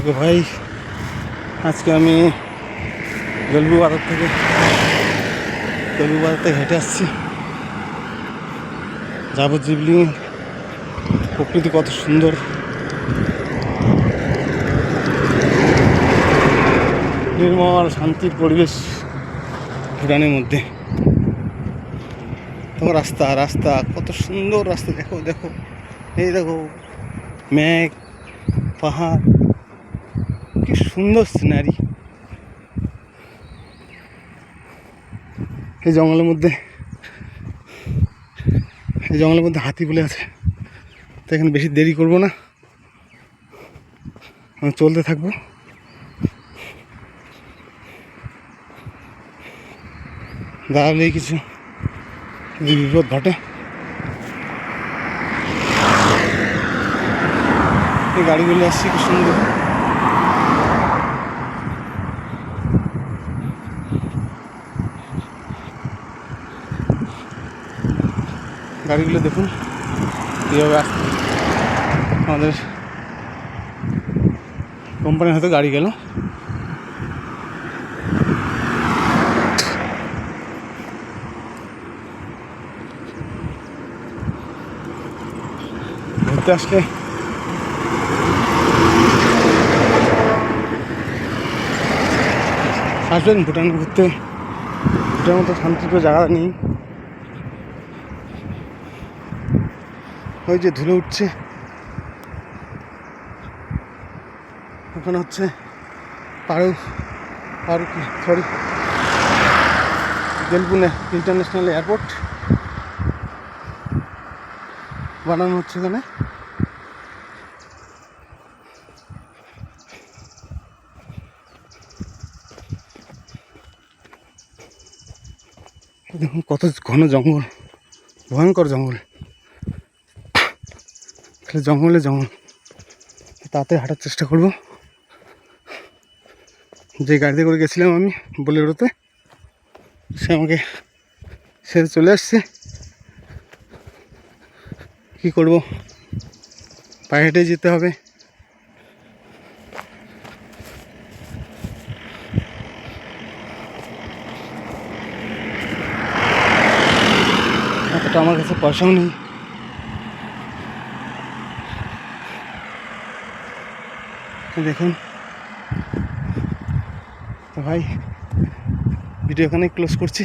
তো ভাই আজকে আমি বেলবু বাজার থেকে হেঁটে আসছি। যাবজ্জীবনী প্রকৃতি কত সুন্দর, নির্মল শান্তির পরিবেশ ভুটানের মধ্যে। তোমার রাস্তা কত সুন্দর রাস্তা, দেখো দেখো, এই দেখো মেঘ, পাহাড়, কি সুন্দর সিনারি। এই জঙ্গলের মধ্যে হাতি বলে আছে। তো এখানে বেশি দেরি করব না, আমি চলতে থাকবো। দাঁড়ালেই কিছু বিপদ ঘটে। এই গাড়িগুলো আসছে কি সুন্দর। গাড়িগুলো দেখুন কীভাবে আসছে। আমাদের কোম্পানির হয়তো গাড়ি গেল। ঘুরতে আসলে আসবেন ভুটানে ঘুরতে। ভুটানের মতো শান্তিপ্রিয় জায়গা নেই। ওই যে ধুলো উঠছে, ওখানে হচ্ছে বেলবু ইন্টারন্যাশনাল এয়ারপোর্ট বানানো হচ্ছে এখানে। দেখুন কত ঘন জঙ্গল, ভয়ঙ্কর জঙ্গল, খালি জঙ্গল। তাতে হাঁটার চেষ্টা করব। যে গাড়িতে করে গেছিলাম আমি বোলেরোতে, সে আমাকে ছেড়ে চলে আসছে। কি করব, পায়ে হেঁটে যেতে হবে। এতটা আমার কাছে পয়সাও নেই। দেখুন তো ভাই, ভিডিও এখানে ক্লোজ করছি,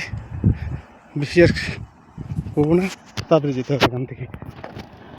বেশি আর করবো না, তাড়াতাড়ি যেতে হবে এখান থেকে।